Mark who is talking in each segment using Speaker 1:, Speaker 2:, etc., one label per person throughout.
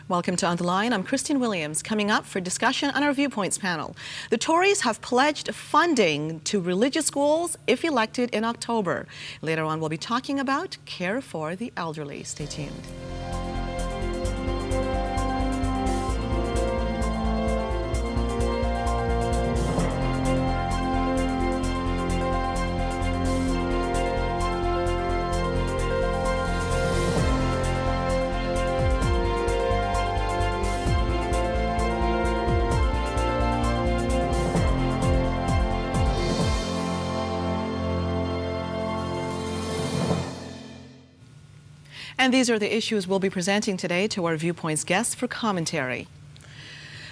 Speaker 1: Welcome to On the Line. I'm Christine Williams. Coming up for discussion on our Viewpoints panel. The Tories have pledged funding to religious schools if elected in October. Later on, we'll be talking about care for the elderly. Stay tuned. And these are the issues we'll be presenting today to our Viewpoints guests for commentary.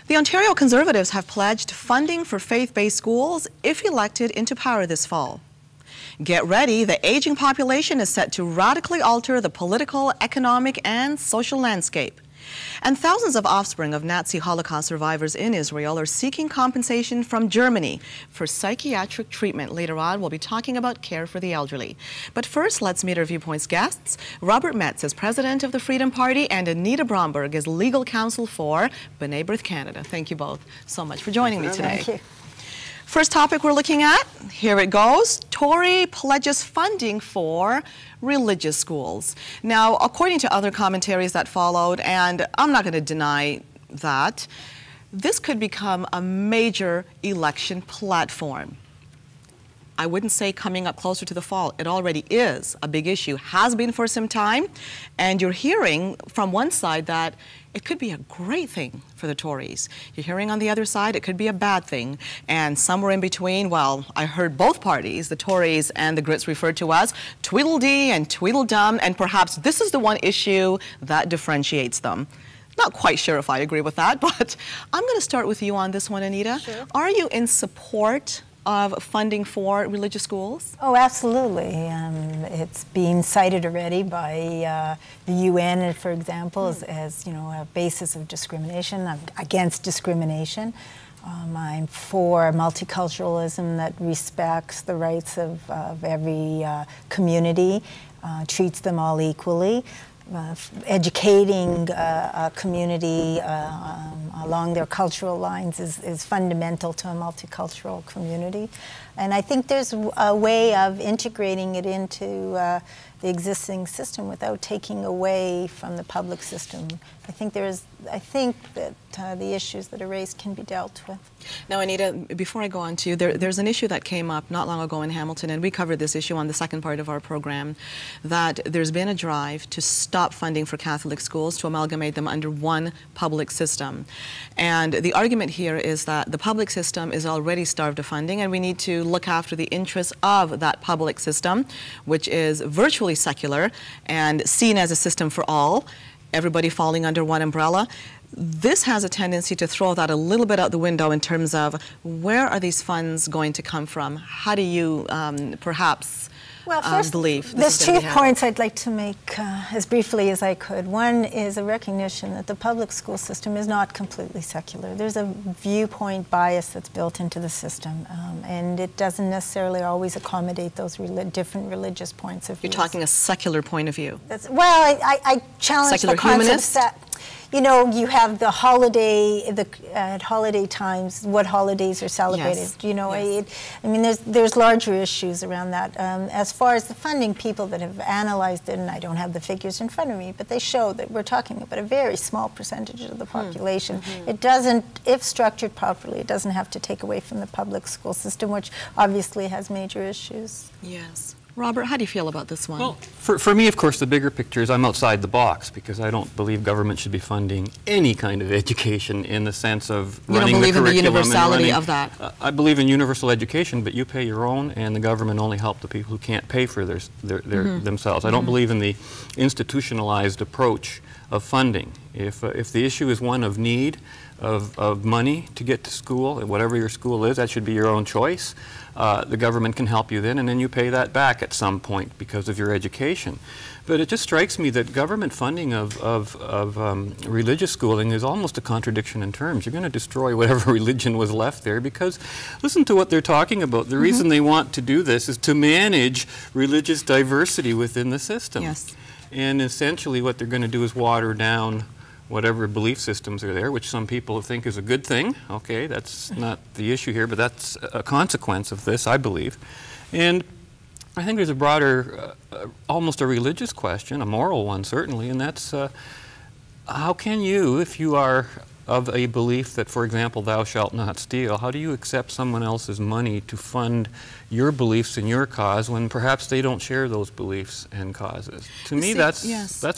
Speaker 1: The Ontario Conservatives have pledged funding for faith-based schools if elected into power this fall. Get ready, the aging population is set to radically alter the political, economic, and social landscape. And thousands of offspring of Nazi Holocaust survivors in Israel are seeking compensation from Germany for psychiatric treatment. Later on, we'll be talking about care for the elderly. But first, let's meet our Viewpoints guests. Robert Metz is president of the Freedom Party, and Anita Bromberg is legal counsel for Brith Canada. Thank you both so much for joining me today.
Speaker 2: Thank you.
Speaker 1: First topic we're looking at, here it goes. Tory pledges funding for religious schools. Now, according to other commentaries that followed, and I'm not going to deny that, this could become a major election platform. I wouldn't say coming up closer to the fall. It already is a big issue, has been for some time, and you're hearing from one side that it could be a great thing for the Tories. You're hearing on the other side it could be a bad thing, and somewhere in between, well, I heard both parties, the Tories and the Grits, referred to as Tweedledee and Tweedledum, and perhaps this is the one issue that differentiates them. Not quite sure if I agree with that, but I'm going to start with you on this one, Anita.
Speaker 2: Sure.
Speaker 1: Are you in support of funding for religious schools?
Speaker 2: Oh, absolutely. It's been cited already by the UN, for example, as you know, a basis of discrimination. I'm against discrimination. I'm for multiculturalism that respects the rights of every community, treats them all equally. Educating a community along their cultural lines is fundamental to a multicultural community. And I think there's a way of integrating it into the existing system without taking away from the public system. I think that the issues that are raised can be dealt with.
Speaker 1: Now, Anita, before I go on to you, there's an issue that came up not long ago in Hamilton, and we covered this issue on the second part of our program, that there's been a drive to stop funding for Catholic schools, to amalgamate them under one public system. And the argument here is that the public system is already starved of funding, and we need to look after the interests of that public system, which is virtually secular and seen as a system for all, everybody falling under one umbrella. This has a tendency to throw that a little bit out the window in terms of where are these funds going to come from? How do you perhaps believe?
Speaker 2: There's 2 points I'd like to make as briefly as I could. One is a recognition that the public school system is not completely secular. There's a viewpoint bias that's built into the system, and it doesn't necessarily always accommodate those different religious points of view.
Speaker 1: You're talking a secular point of view.
Speaker 2: Well, I challenge
Speaker 1: secular
Speaker 2: the concept
Speaker 1: humanist?
Speaker 2: that, you know, you have the holiday, at holiday times, what holidays are celebrated.
Speaker 1: Yes.
Speaker 2: You know,
Speaker 1: yes.
Speaker 2: I mean, there's larger issues around that. As far as the funding, people that have analyzed it, and I don't have the figures in front of me, but they show that we're talking about a very small percentage of the population. It doesn't, if structured properly, it doesn't have to take away from the public school system, which obviously has major issues.
Speaker 1: Yes. Robert, how do you feel about this one?
Speaker 3: Well, for me, of course, the bigger picture is I'm outside the box because I don't believe government should be funding any kind of education in the sense of running the curriculum. You don't believe in the
Speaker 1: universality of that?
Speaker 3: I believe in universal education, but you pay your own, and the government only help the people who can't pay for themselves. I don't believe in the institutionalized approach of funding. If the issue is one of need, of money to get to school, whatever your school is, that should be your own choice. The government can help you then, and then you pay that back at some point because of your education. But it just strikes me that government funding of religious schooling is almost a contradiction in terms. You're going to destroy whatever religion was left there because listen to what they're talking about. The reason they want to do this is to manage religious diversity within the system.
Speaker 1: Yes.
Speaker 3: And essentially what they're going to do is water down whatever belief systems are there, which some people think is a good thing. Okay, that's not the issue here, but that's a consequence of this, I believe. And I think there's a broader, almost a religious question, a moral one certainly, and that's how can you, if you are of a belief that, for example, thou shalt not steal, how do you accept someone else's money to fund your beliefs and your cause when perhaps they don't share those beliefs and causes? To me, that's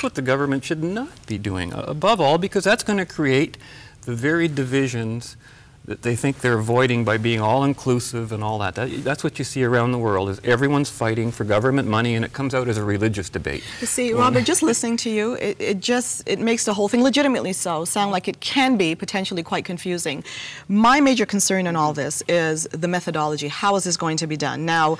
Speaker 3: what the government should not be doing, above all, because that's going to create the very divisions that they think they're avoiding by being all-inclusive and all that. That's what you see around the world, is everyone's fighting for government money, and it comes out as a religious debate.
Speaker 1: You see, Robert, just listening to you, it makes the whole thing, legitimately so, sound like it can be potentially quite confusing. My major concern in all this is the methodology. How is this going to be done? Now,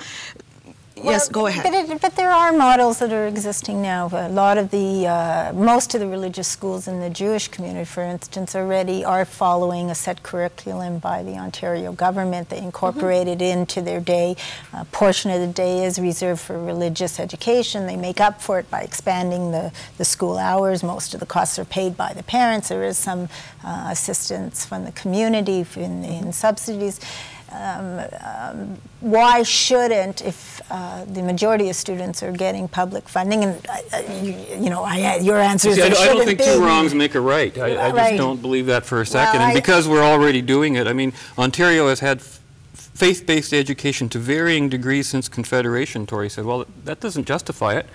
Speaker 1: yes, go ahead.
Speaker 2: But there are models that are existing now. A lot of the, most of the religious schools in the Jewish community, for instance, already are following a set curriculum by the Ontario government. They incorporate it into their day. A portion of the day is reserved for religious education. They make up for it by expanding the school hours. Most of the costs are paid by the parents. There is some assistance from the community in subsidies. Why shouldn't, if the majority of students are getting public funding, and your answer is
Speaker 3: I don't think two wrongs make a right. I just don't believe that for a second. And because we're already doing it, I mean, Ontario has had faith-based education to varying degrees since Confederation. Tory said, well, that doesn't justify it.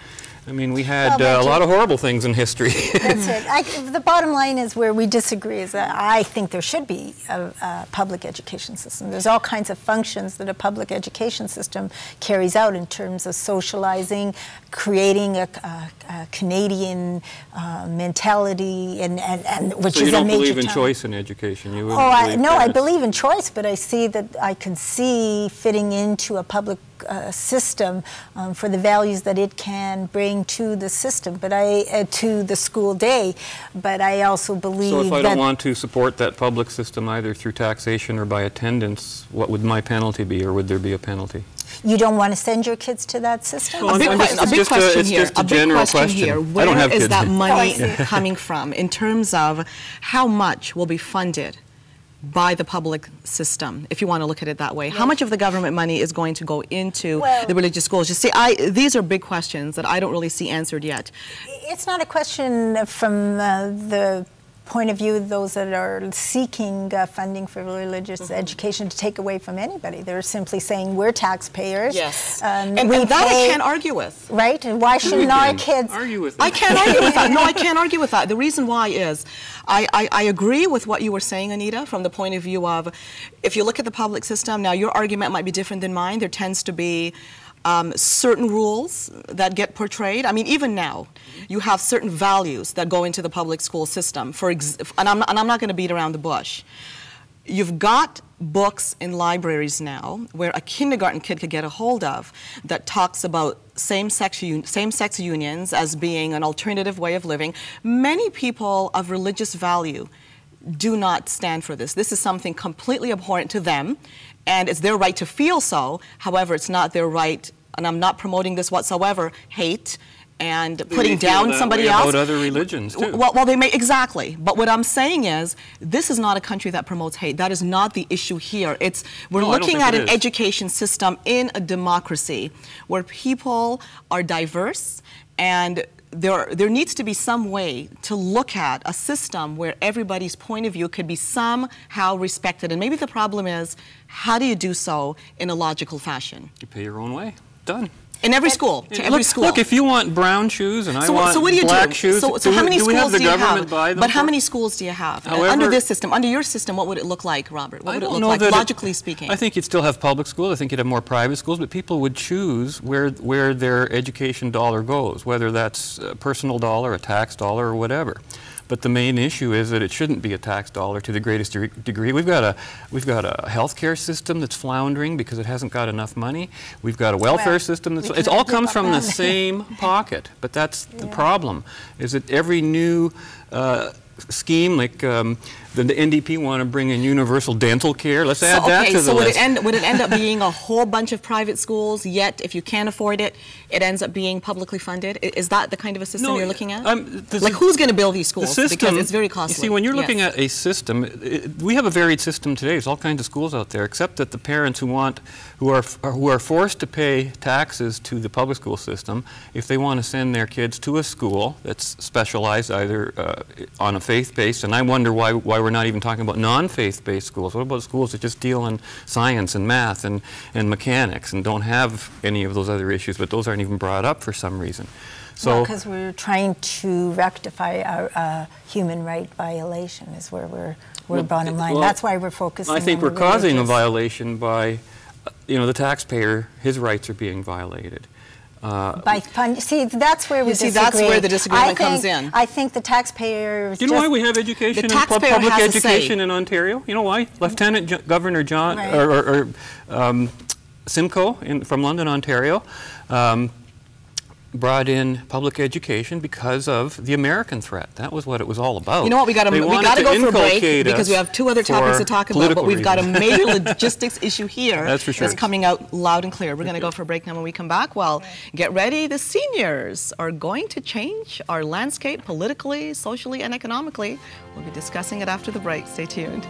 Speaker 3: I mean, we had a lot of horrible things in history.
Speaker 2: That's it. The bottom line is where we disagree is that I think there should be a public education system. There's all kinds of functions that a public education system carries out in terms of socializing, creating a Canadian mentality, and which
Speaker 3: so
Speaker 2: is a major
Speaker 3: you don't believe in
Speaker 2: challenge.
Speaker 3: Choice in education? You
Speaker 2: No, I believe in choice, but I see that I can see fitting into a public system for the values that it can bring to the system, but to the school day. But I also believe
Speaker 3: so if I don't want to support that public system either through taxation or by attendance, what would my penalty be, or would there be a penalty?
Speaker 2: You don't want to send your kids to that system?
Speaker 1: Well, a big question here.
Speaker 3: Just a general question.
Speaker 1: Where is that money coming from in terms of how much will be funded by the public system, if you want to look at it that way? Yes. How much of the government money is going to go into the religious schools? You see, these are big questions that I don't really see answered yet.
Speaker 2: It's not a question from the point of view of those that are seeking funding for religious education to take away from anybody. They're simply saying we're taxpayers.
Speaker 1: Yes. And that I can't argue with.
Speaker 2: Right? And why shouldn't our kids...
Speaker 3: Argue with that.
Speaker 1: I can't argue with that. No, I can't argue with that. The reason why is I agree with what you were saying, Anita, from the point of view of if you look at the public system, now your argument might be different than mine. There tends to be certain rules that get portrayed. I mean, even now, you have certain values that go into the public school system. And I'm not going to beat around the bush. You've got books in libraries now where a kindergarten kid could get a hold of that talks about same-sex unions as being an alternative way of living. Many people of religious value do not stand for this. This is something completely abhorrent to them, and it's their right to feel so. However, it's not their right, and I'm not promoting this whatsoever, hate and putting down somebody else.
Speaker 3: About other religions too.
Speaker 1: Well, they may, exactly. But what I'm saying is, this is not a country that promotes hate. That is not the issue here. We're looking at an education system in a democracy where people are diverse, and there needs to be some way to look at a system where everybody's point of view could be somehow respected. And maybe the problem is, how do you do so in a logical fashion?
Speaker 3: You pay your own way. Done.
Speaker 1: In every school, to every school.
Speaker 3: Look, if you want brown shoes and I want black shoes,
Speaker 1: so how many schools do you have?
Speaker 3: But
Speaker 1: how many schools do you have? Under this system, under your system, what would it look like, Robert? What would it look like, logically speaking?
Speaker 3: I think you'd still have public schools. I think you'd have more private schools, but people would choose where their education dollar goes, whether that's a personal dollar, a tax dollar, or whatever. But the main issue is that it shouldn't be a tax dollar to the greatest degree. We've got a healthcare system that's floundering because it hasn't got enough money. We've got a welfare system that's it all comes from the same pocket. But that's the problem, is that every new scheme, like the NDP want to bring in universal dental care. Let's add that to the list.
Speaker 1: Would it end up being a whole bunch of private schools, yet if you can't afford it, it ends up being publicly funded? Is that the kind of a system you're looking at? Like, who's going to build these schools?
Speaker 3: The system,
Speaker 1: because it's very costly.
Speaker 3: You see, when you're looking at a system, we have a varied system today. There's all kinds of schools out there, except that the parents who are forced to pay taxes to the public school system, if they want to send their kids to a school that's specialized either on a faith-based, and I wonder why we're not even talking about non-faith-based schools. What about schools that just deal in science and math and mechanics and don't have any of those other issues, but those aren't even brought up for some reason? So,
Speaker 2: because we're trying to rectify our human right violation is where we're bottom line. That's why we're focusing on
Speaker 3: I think
Speaker 2: the
Speaker 3: we're causing a
Speaker 2: religious
Speaker 3: violation by, the taxpayer, his rights are being violated.
Speaker 2: By fund, see, that's where we disagree.
Speaker 1: That's where the disagreement comes in.
Speaker 2: I think the taxpayer.
Speaker 3: Do you know why we have education and public education in Ontario? You know why? Lieutenant Governor John Simcoe from London, Ontario, brought in public education because of the American threat. That was what it was all about.
Speaker 1: You know what? We got to go for a break because we have two other topics to talk about, but we've got a major logistics issue here
Speaker 3: that's for sure.
Speaker 1: That's coming out loud and clear. We're going to go for a break now. When we come back, well, get ready. The seniors are going to change our landscape politically, socially, and economically. We'll be discussing it after the break. Stay tuned.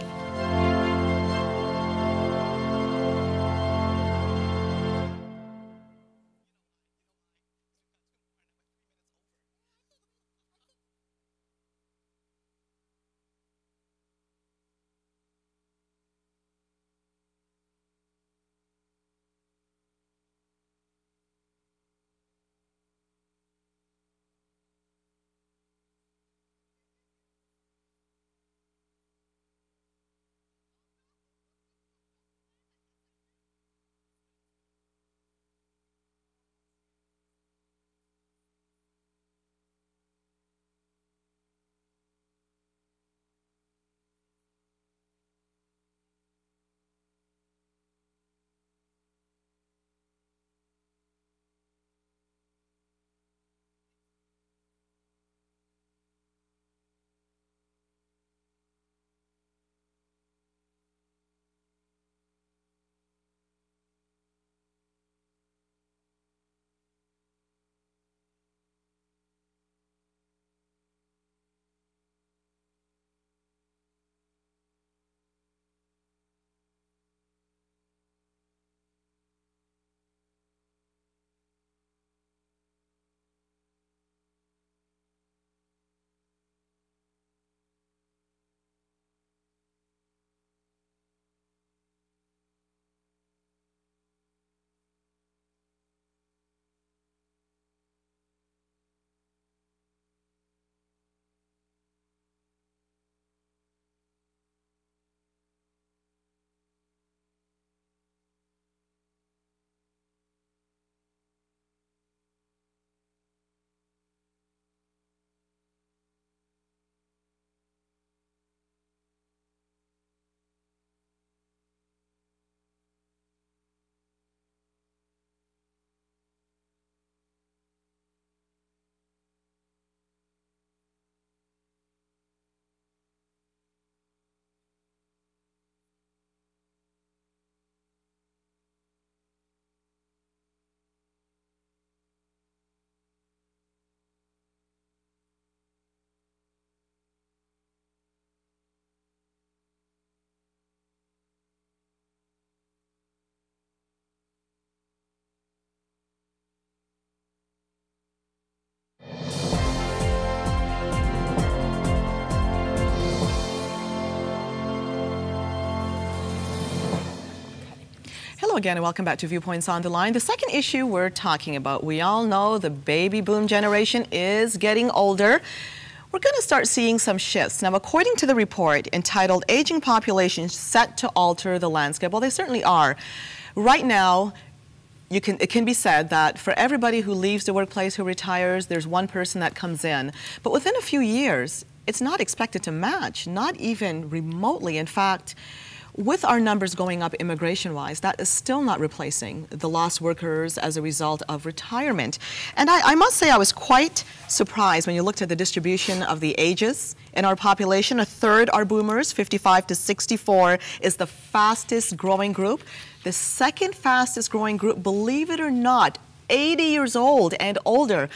Speaker 1: Hello again and welcome back to Viewpoints on the Line. The second issue we're talking about, we all know the baby boom generation is getting older. We're going to start seeing some shifts. Now, according to the report entitled Aging Populations Set to Alter the Landscape, well, they certainly are. Right now, it can be said that for everybody who leaves the workplace, who retires, there's one person that comes in. But within a few years, it's not expected to match, not even remotely. In fact, with our numbers going up immigration-wise, that is still not replacing the lost workers as a result of retirement. And I must say I was quite surprised when you looked at the distribution of the ages in our population. A third are boomers, 55 to 64 is the fastest growing group. The second fastest growing group, believe it or not, 80 years old and older.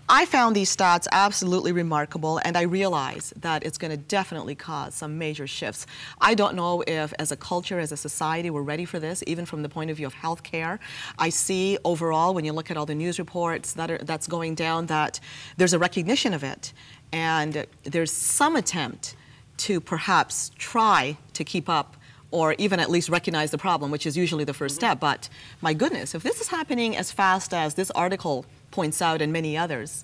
Speaker 1: I found these stats absolutely remarkable, and I realize that it's going to definitely cause some major shifts. I don't know if, as a culture, as a society, we're ready for this, even from the point of view of health care. I see overall, when you look at all the news reports that's going down, that there's a recognition of it, and there's some attempt to perhaps try to keep up or even at least recognize the problem, which is usually the first step. But my goodness, if this is happening as fast as this article points out and many others,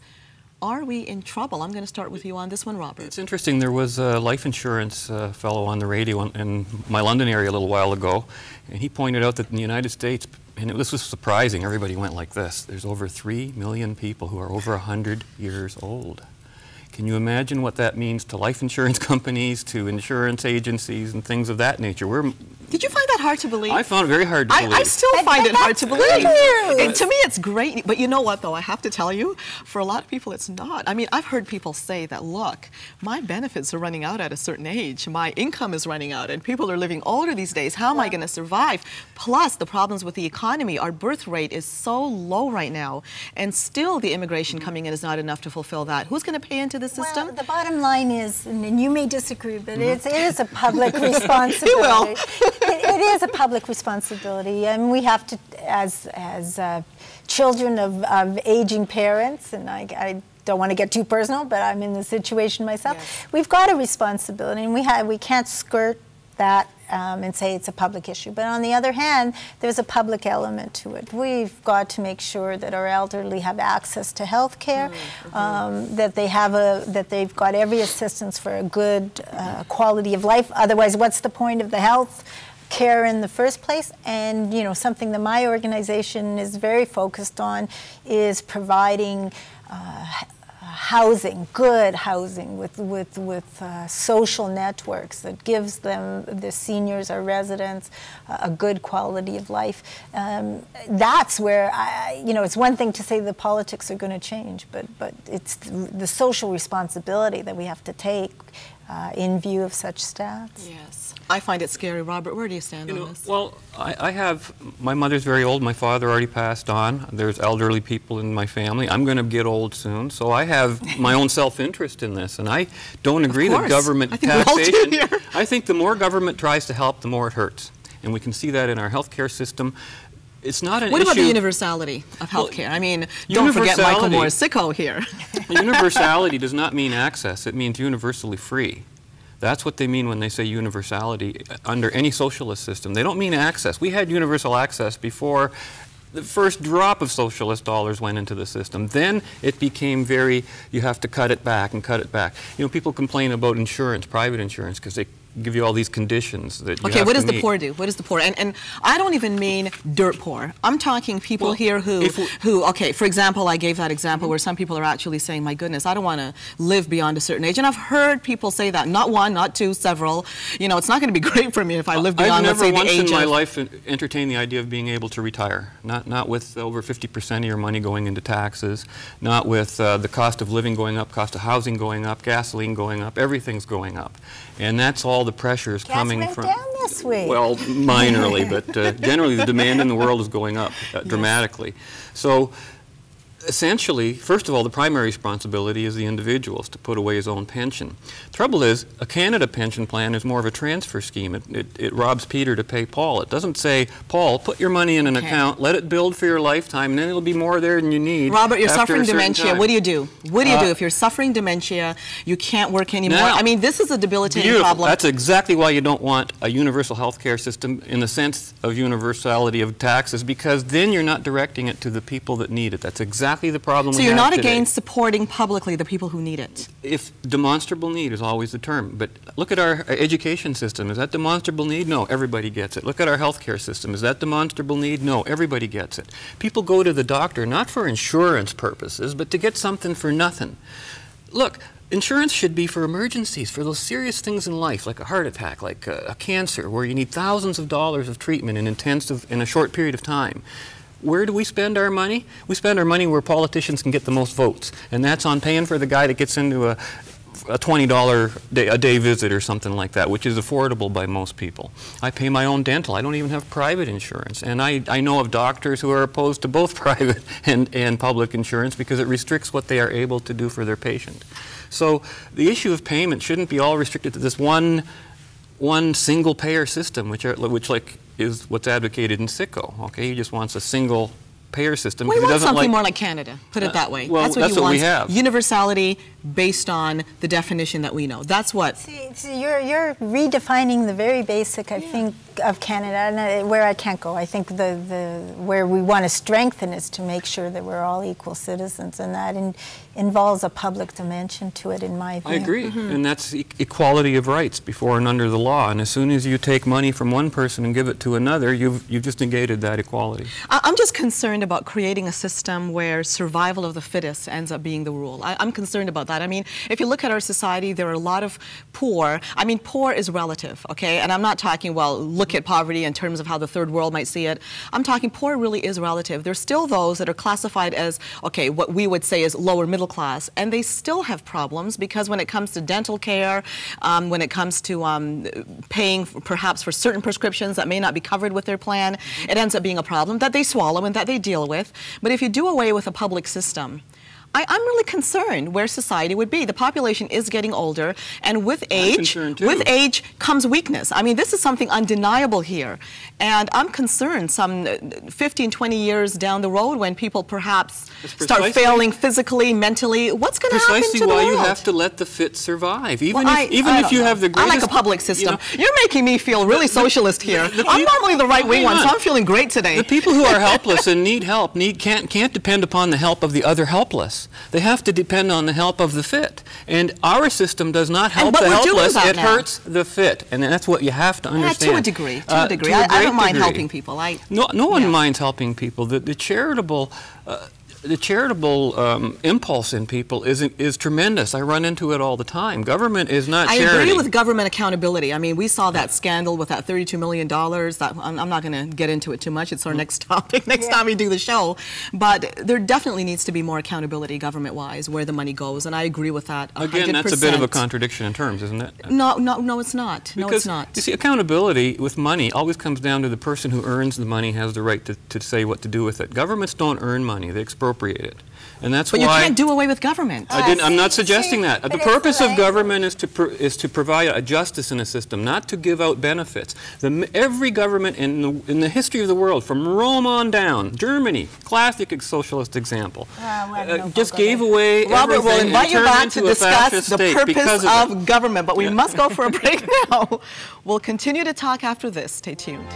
Speaker 1: are we in trouble? I'm going to start with you on this one, Robert.
Speaker 3: It's interesting. There was a life insurance fellow on the radio in my London area a little while ago, and he pointed out that in the United States, and this was surprising, everybody went like this, there's over 3 million people who are over 100 years old. Can you imagine what that means to life insurance companies, to insurance agencies, and things of that nature?
Speaker 1: Did you find that hard to believe?
Speaker 3: I found it very hard to believe.
Speaker 1: I still find it hard to believe. To me, it's great. But you know what, though? I have to tell you, for a lot of people, it's not. I mean, I've heard people say that, look, my benefits are running out at a certain age. My income is running out, and people are living older these days. How am I going to survive? Plus, the problems with the economy. Our birth rate is so low right now, and still the immigration coming in is not enough to fulfill that. Who's going to pay into the system?
Speaker 2: Well, the bottom line is, and you may disagree, but it is a public responsibility.
Speaker 1: You will.
Speaker 2: It is a public responsibility, and we have to, as children of aging parents, and I don't want to get too personal, but I'm in the situation myself.
Speaker 1: Yes.
Speaker 2: We've got a responsibility, and we can't skirt that and say it's a public issue. But on the other hand, there's a public element to it. We've got to make sure that our elderly have access to health care, that they've got every assistance for a good quality of life. Otherwise, what's the point of the health care in the first place? And you know, something that my organization is very focused on is providing housing, good housing with social networks that gives them, the seniors, our residents, a good quality of life. That's where, you know, it's one thing to say the politics are going to change, but it's the social responsibility that we have to take in view of such stats.
Speaker 1: Yes. I find it scary. Robert, where do you stand on this?
Speaker 3: Well, I have, my mother's very old, my father already passed on, there's elderly people in my family, I'm going to get old soon, so I have my own self-interest in this, and I don't agree that government taxation, I think the more government tries to help, the more it hurts, and we can see that in our healthcare system. It's not an issue.
Speaker 1: What about the universality of healthcare? I mean, don't forget Michael Morisico here.
Speaker 3: Universality does not mean access, it means universally free. That's what they mean when they say universality under any socialist system. They don't mean access. We had universal access before the first drop of socialist dollars went into the system. Then it became very, you have to cut it back and cut it back. You know, people complain about insurance, private insurance, because they give you all these conditions that you have to meet.
Speaker 1: Okay, what does the poor do? What does the poor? And I don't even mean dirt poor. I'm talking people here who, okay, for example, I gave that example where some people are actually saying, my goodness, I don't want to live beyond a certain age. And I've heard people say that, not one, not two, several. You know, it's not going to be great for me if I live beyond, let's say, the age of...
Speaker 3: I've never once in my life entertained the idea of being able to retire. Not with over 50% of your money going into taxes, not with the cost of living going up, cost of housing going up, gasoline going up, everything's going up. And that's all the pressures coming from...
Speaker 2: Gas went down this week.
Speaker 3: Well, minorly, but generally the demand in the world is going up dramatically. So essentially, first of all, the primary responsibility is the individual's to put away his own pension. Trouble is, a Canada pension plan is more of a transfer scheme. It robs Peter to pay Paul. It doesn't say, Paul, put your money in an account, let it build for your lifetime, and then it'll be more there than you need.
Speaker 1: Robert, you're suffering dementia. What do you do? What do you do if you're suffering dementia, you can't work anymore? Now, I mean, this is a debilitating problem.
Speaker 3: That's exactly why you don't want a universal health care system in the sense of universality of taxes, because then you're not directing it to the people that need it. That's exactly the problem we have today.
Speaker 1: So you're not against supporting publicly the people who need it?
Speaker 3: If demonstrable need is always the term. But look at our education system. Is that demonstrable need? No, everybody gets it. Look at our healthcare system. Is that demonstrable need? No, everybody gets it. People go to the doctor not for insurance purposes, but to get something for nothing. Look, insurance should be for emergencies, for those serious things in life, like a heart attack, like a cancer, where you need thousands of dollars of treatment in a short period of time. Where do we spend our money? We spend our money where politicians can get the most votes, and that's on paying for the guy that gets into a $20 a day visit or something like that, which is affordable by most people. I pay my own dental. I don't even have private insurance. And I know of doctors who are opposed to both private and public insurance because it restricts what they are able to do for their patient. So the issue of payment shouldn't be all restricted to this one single payer system, which like is what's advocated in SICO. Okay, he just wants a single payer system.
Speaker 1: We want something more like Canada, put it that way.
Speaker 3: Well,
Speaker 1: that's what he wants.
Speaker 3: We have.
Speaker 1: Universality based on the definition that we know. That's what.
Speaker 2: See, you're redefining the very basic, I think, of Canada, and where I can't go. I think where we want to strengthen is to make sure that we're all equal citizens, and that involves a public dimension to it, in my view.
Speaker 3: I agree, and that's equality of rights before and under the law. And as soon as you take money from one person and give it to another, you've just negated that equality.
Speaker 1: I'm just concerned about creating a system where survival of the fittest ends up being the rule. I'm concerned about that. I mean, if you look at our society, there are a lot of poor. I mean, poor is relative, okay? And I'm not talking, well, look at poverty in terms of how the third world might see it. I'm talking poor really is relative. There's still those that are classified as, okay, what we would say is lower middle class, and they still have problems because when it comes to dental care, when it comes to paying perhaps for certain prescriptions that may not be covered with their plan, it ends up being a problem that they swallow and that they deal with. But if you do away with a public system, I'm really concerned where society would be. The population is getting older, and with age comes weakness. I mean, this is something undeniable here. And I'm concerned some 15, 20 years down the road when people perhaps start failing physically, mentally, what's going to happen to the world?
Speaker 3: Precisely why you have to let the fit survive. Even if you have the greatest...
Speaker 1: I like a public system. You're making me feel really socialist here. I'm normally the right-wing one, so I'm feeling great today.
Speaker 3: The people who are helpless and need help can't depend upon the help of the other helpless. They have to depend on the help of the fit. And our system does not help the helpless. It hurts the fit. And that's what you have to understand.
Speaker 1: To a degree. To a degree. I don't mind helping people.
Speaker 3: No one minds helping people. The charitable impulse in people is tremendous. I run into it all the time. Government is not charity.
Speaker 1: I agree with government accountability. I mean, we saw that scandal with that $32 million. That, I'm not going to get into it too much. It's our next topic next time we do the show. But there definitely needs to be more accountability government-wise where the money goes, and I agree with that 100%.
Speaker 3: Again, that's a bit of a contradiction in terms, isn't it?
Speaker 1: No, it's not. No, it's not.
Speaker 3: You see, accountability with money always comes down to the person who earns the money has the right to say what to do with it. Governments don't earn money. They expropriate it. And that's why...
Speaker 1: But you can't do away with government.
Speaker 3: I'm not suggesting that. The purpose of government is to provide a justice in a system, not to give out benefits. Every government in the history of the world, from Rome on down, Germany, classic socialist example, just gave away
Speaker 1: Robert, we'll invite you back to discuss the purpose
Speaker 3: of
Speaker 1: government, but we must go for a break now. We'll continue to talk after this. Stay tuned.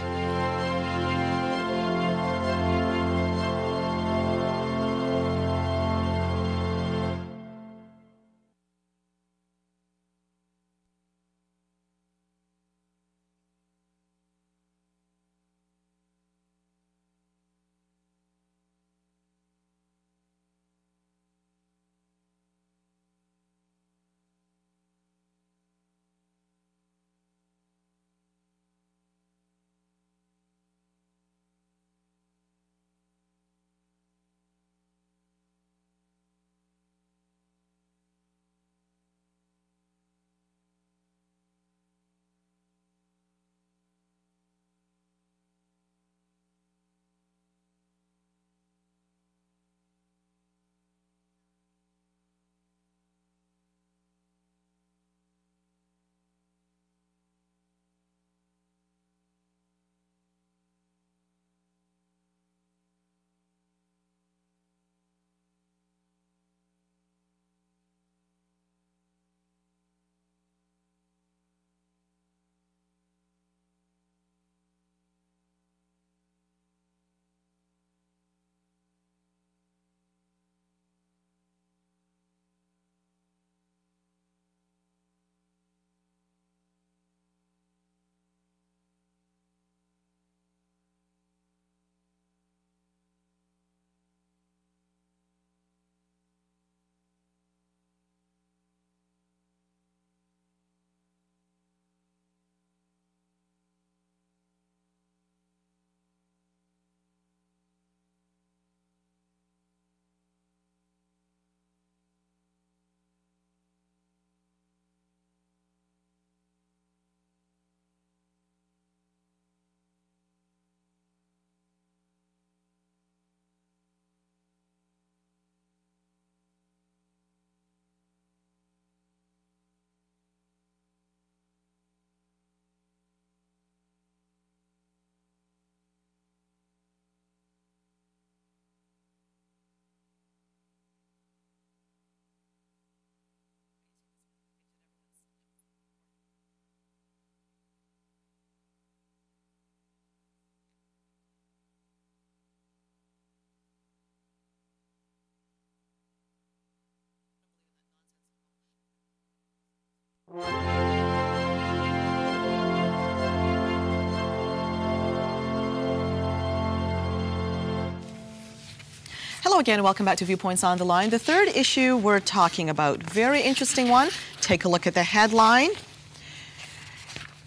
Speaker 1: again, welcome back to Viewpoints on the Line. The third issue we're talking about, very interesting one. Take a look at the headline.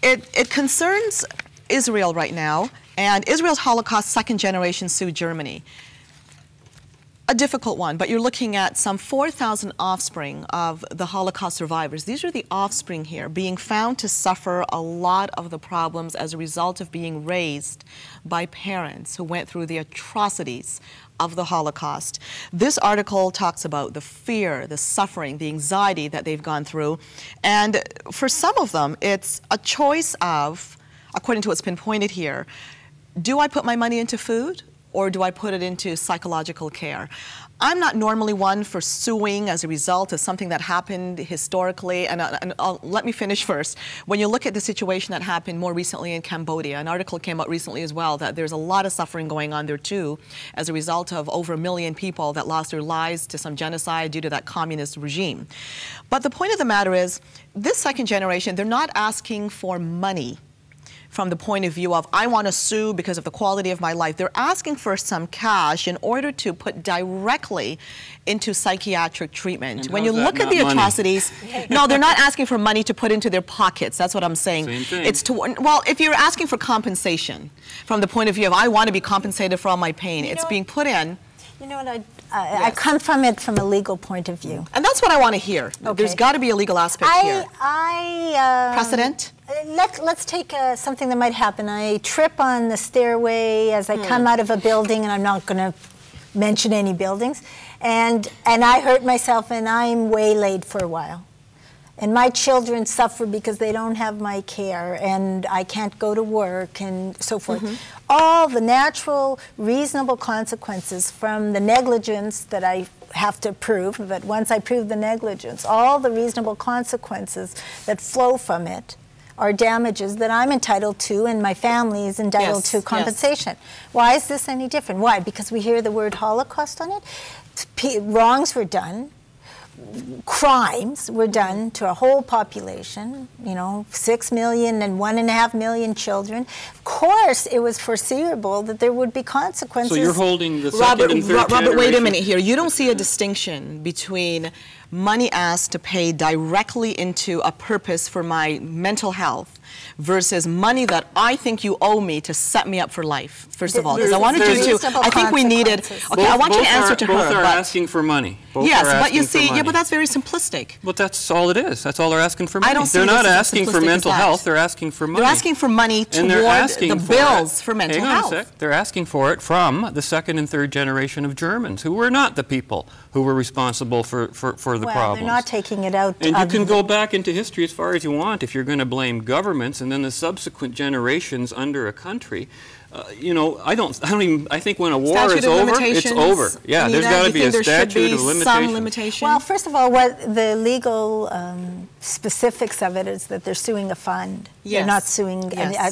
Speaker 1: It concerns Israel right now, and Israel's Holocaust second generation sue Germany. A difficult one, but you're looking at some 4,000 offspring of the Holocaust survivors. These are the offspring here being found to suffer a lot of the problems as a result of being raised by parents who went through the atrocities of the Holocaust. This article talks about the fear, the suffering, the anxiety that they've gone through. And for some of them, it's a choice of, according to what's been pointed here, do I put my money into food, or do I put it into psychological care? I'm not normally one for suing as a result of something that happened historically, and let me finish first. When you look at the situation that happened more recently in Cambodia, an article came out recently as well that there's a lot of suffering going on there too as a result of over 1 million people that lost their lives to some genocide due to that communist regime. But the point of the matter is, this second generation, they're not asking for money from the point of view of, I want to sue because of the quality of my life. They're asking for some cash in order to put directly into psychiatric treatment.
Speaker 3: And
Speaker 1: when you look at the
Speaker 3: money?
Speaker 1: Atrocities, no, they're not asking for money to put into their pockets. That's what I'm saying.
Speaker 3: Same thing.
Speaker 1: It's to, well, if you're asking for compensation from the point of view of, I want to be compensated for all my pain, it's being put in.
Speaker 2: You know what, I come from it from a legal point of view.
Speaker 1: And that's what I want to hear. Okay. There's got to be a legal aspect here. Precedent?
Speaker 2: Let's take something that might happen. I trip on the stairway as I come out of a building, and I'm not going to mention any buildings, and I hurt myself, and I'm waylaid for a while. And my children suffer because they don't have my care, and I can't go to work, and so forth. All the natural, reasonable consequences from the negligence that I have to prove, but once I prove the negligence, all the reasonable consequences that flow from it are damages that I'm entitled to, and my family is entitled to compensation. Why is this any different? Why? Because we hear the word Holocaust on it? Wrongs were done. Crimes were done to a whole population, you know, 6 million and 1.5 million children. Of course, it was foreseeable that there would be consequences.
Speaker 3: So you're holding the second and third
Speaker 1: Robert, wait a minute here. You don't see a distinction between money asked to pay directly into a purpose for my mental health versus money that I think you owe me to set me up for life, first of all. Because I wanted you to, I think we needed, okay, I want you to answer to her.
Speaker 3: Both are asking for money.
Speaker 1: Yes, but you see, yeah, but that's very simplistic.
Speaker 3: Well, that's all it is. That's all they're asking for money.
Speaker 1: I don't see
Speaker 3: they're not
Speaker 1: this as
Speaker 3: asking for
Speaker 1: simplistic
Speaker 3: mental
Speaker 1: as that.
Speaker 3: health, they're asking for money.
Speaker 1: They're asking for money toward the bills for mental health.
Speaker 3: Hang on a sec. They're asking for it from the second and third generation of Germans, who were not the people who were responsible for the problems.
Speaker 2: Well, they're not taking it out.
Speaker 3: And you can go back into history as far as you want if you're going to blame governments and then the subsequent generations under a country. You know, I think when a war is over, it's over. Yeah,
Speaker 1: Anita,
Speaker 3: there's got to be a statute of
Speaker 1: limitations. Some limitation?
Speaker 2: Well, first of all, what the legal specifics of it is that they're suing a fund.
Speaker 1: Yes.
Speaker 2: They're not suing,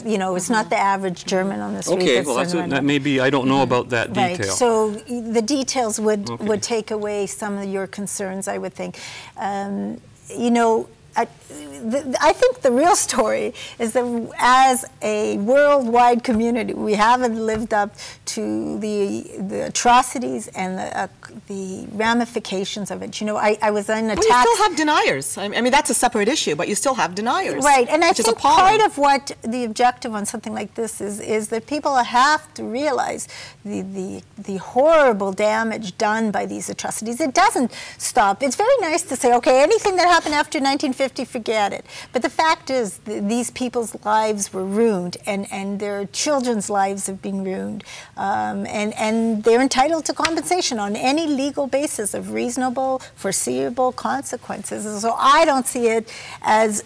Speaker 2: you know, it's not the average German on the street.
Speaker 3: Okay, well, that maybe I don't know about that detail.
Speaker 2: Right, so the details would take away some of your concerns, I would think. You know, I think the real story is that as a worldwide community, we haven't lived up to the atrocities and the ramifications of it. You know, I was in a
Speaker 1: you still have deniers. I mean, that's a separate issue, but you still have deniers.
Speaker 2: Right, and I think part of what the objective on something like this is that people have to realize the horrible damage done by these atrocities. It doesn't stop. It's very nice to say, okay, anything that happened after 1950, forget it. But the fact is, these people's lives were ruined, and their children's lives have been ruined, and they're entitled to compensation on any legal basis of reasonable, foreseeable consequences. And so I don't see it as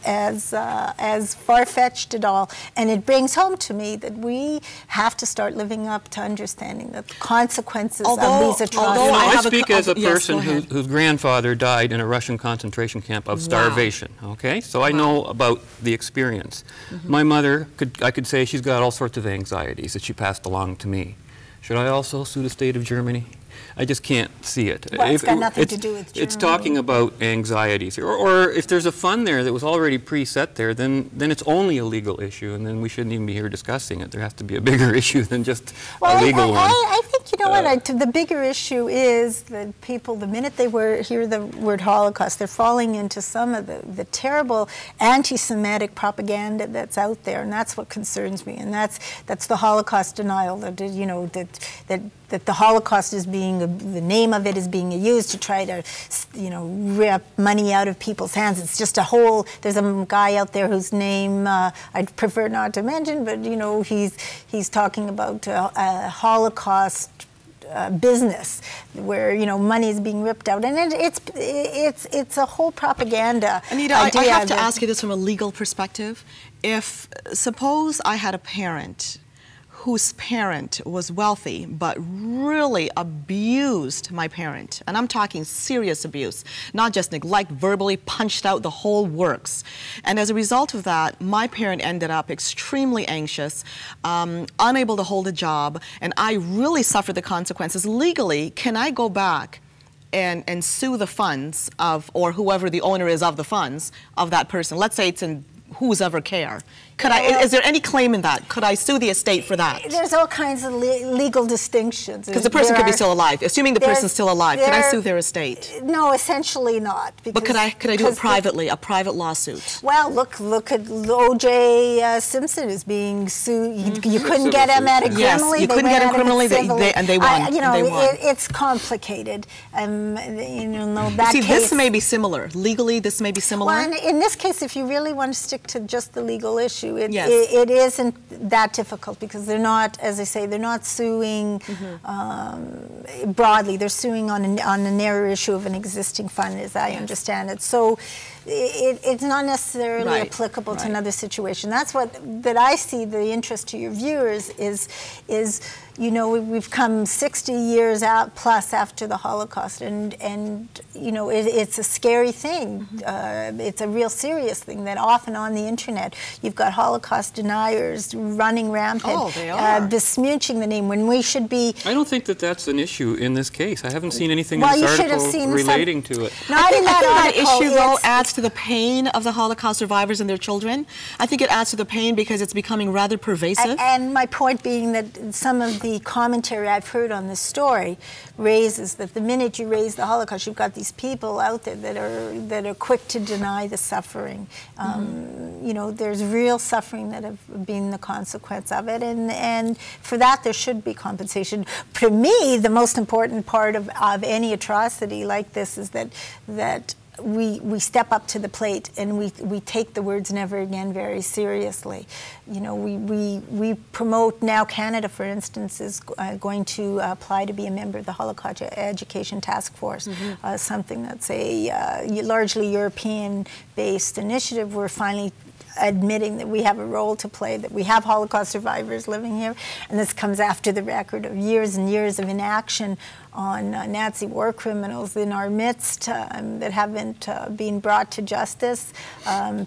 Speaker 2: far-fetched at all. And it brings home to me that we have to start living up to understanding the consequences of these atrocities.
Speaker 3: I speak as a person whose grandfather died in a Russian concentration camp of starvation. Okay, so I know about the experience. My mother, I could say she's got all sorts of anxieties that she passed along to me. Should I also sue the state of Germany? I just can't see it.
Speaker 2: Well, it's got nothing to do with Germany.
Speaker 3: It's talking about anxieties. Or if there's a fund there that was already preset there, then it's only a legal issue, and then we shouldn't even be here discussing it. There has to be a bigger issue than just a legal one.
Speaker 2: I think, you know what? The bigger issue is that people, the minute they hear the word Holocaust, they're falling into some of the terrible anti-Semitic propaganda that's out there, and that's what concerns me. And that's the Holocaust denial. That you know that the Holocaust is the name of it is being used to try to, you know, rip money out of people's hands. It's just a whole. There's a guy out there whose name I'd prefer not to mention, but you know, he's talking about a Holocaust business where, you know, money is being ripped out, and it's a whole propaganda.
Speaker 1: Anita, I have to ask you this from a legal perspective. Suppose I had a parent whose parent was wealthy but really abused my parent, and I'm talking serious abuse, not just neglect, verbally punched out the whole works. And as a result of that, my parent ended up extremely anxious, unable to hold a job, and I really suffered the consequences. Legally, can I go back and sue the funds of, or whoever the owner is of the funds of that person? Let's say it's in whose ever care. Is there any claim in that? Could I sue the estate for that?
Speaker 2: There's all kinds of legal distinctions.
Speaker 1: Because the person could be still alive. Assuming the person's still alive, could I sue their estate?
Speaker 2: No, essentially not.
Speaker 1: But could I do it privately, a private lawsuit?
Speaker 2: Well, look at O.J. Simpson is being sued. You couldn't get him at it criminally.
Speaker 1: Yes, you couldn't get him criminally, and they won.
Speaker 2: You know, it's complicated. You know, that
Speaker 1: See,
Speaker 2: case,
Speaker 1: this may be similar. Legally, this may be similar.
Speaker 2: Well, in this case, if you really want to stick to just the legal issue,
Speaker 1: yes.
Speaker 2: it isn't that difficult, because they're not, as I say, they're not suing broadly. They're suing on a narrow issue of an existing fund, as I understand it. So it's not necessarily applicable to another situation. That's that I see the interest to your viewers is you know, we've come 60 years out plus after the Holocaust, and you know, it's a scary thing. It's a real serious thing that often on the internet you've got Holocaust deniers running rampant, besmirching the name when we should be.
Speaker 3: I don't think that that's an issue in this case. I haven't seen anything in this article relating to it.
Speaker 2: Not in that
Speaker 1: article. That issue, though, adds to the pain of the Holocaust survivors and their children. I think it adds to the pain because it's becoming rather pervasive.
Speaker 2: And my point being that some of the commentary I've heard on this story raises that the minute you raise the Holocaust, you've got these people out there that are quick to deny the suffering. You know, there's real suffering that have been the consequence of it, and for that there should be compensation. For me, the most important part of any atrocity like this is that we step up to the plate and we take the words "never again" very seriously. You know, we promote now. Canada, for instance, is going to apply to be a member of the Holocaust Education Task Force, something that's a largely European-based initiative. We're finally admitting that we have a role to play, that we have Holocaust survivors living here, and this comes after the record of years and years of inaction on Nazi war criminals in our midst that haven't been brought to justice,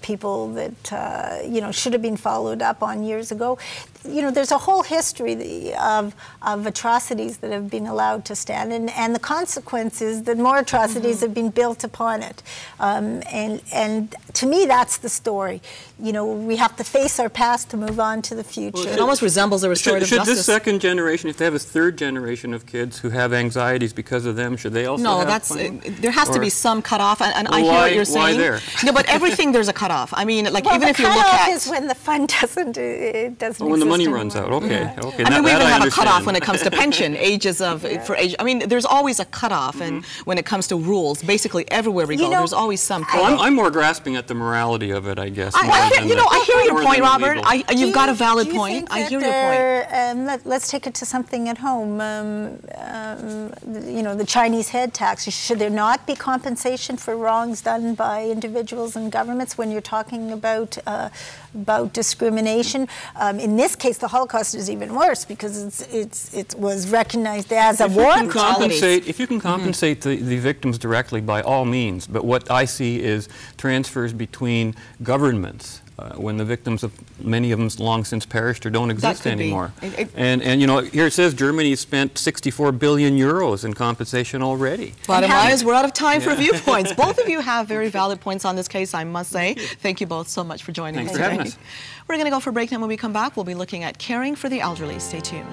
Speaker 2: people that you know, should have been followed up on years ago. You know, there's a whole history of atrocities that have been allowed to stand, and the consequence is that more atrocities have been built upon it. And to me, that's the story. You know, we have to face our past to move on to the future.
Speaker 1: Well, it almost resembles a restorative justice.
Speaker 3: Should this second generation, if they have a third generation of kids who have anxieties because of them, should they also have funding?
Speaker 1: There has to be some cutoff, and I hear what you're saying.
Speaker 3: Why there?
Speaker 1: No, but everything there's a cutoff. I mean, like,
Speaker 2: well,
Speaker 1: even if you look at...
Speaker 2: the cutoff is when the fund doesn't exist
Speaker 3: when the money
Speaker 2: anymore.
Speaker 3: runs out, okay. Okay.
Speaker 1: I mean, we even have a cutoff when it comes to pension, for age. I mean, there's always a cutoff, and when it comes to rules, basically everywhere we go, there's always some cutoff.
Speaker 3: Well, I'm more grasping at the morality of it, I guess.
Speaker 1: I hear your point, Robert. You've got a valid point. I hear your point.
Speaker 2: Let's take it to something at home. You know, the Chinese head tax. Should there not be compensation for wrongs done by individuals and governments when you're talking about discrimination? In this case, the Holocaust is even worse because it was recognized as a war crime.
Speaker 3: If you can compensate the victims directly, by all means. But what I see is transfers between governments. When the victims of many of them long since perished or don't exist anymore. And you know, here it says Germany spent 64 billion euros in compensation already.
Speaker 1: Bottom line is we're out of time for viewpoints. Both of you have very valid points on this case, I must say. Thank you both so much for joining us today.
Speaker 3: Thanks for having us.
Speaker 1: We're going to go for a break, and when we come back, we'll be looking at caring for the elderly. Stay tuned.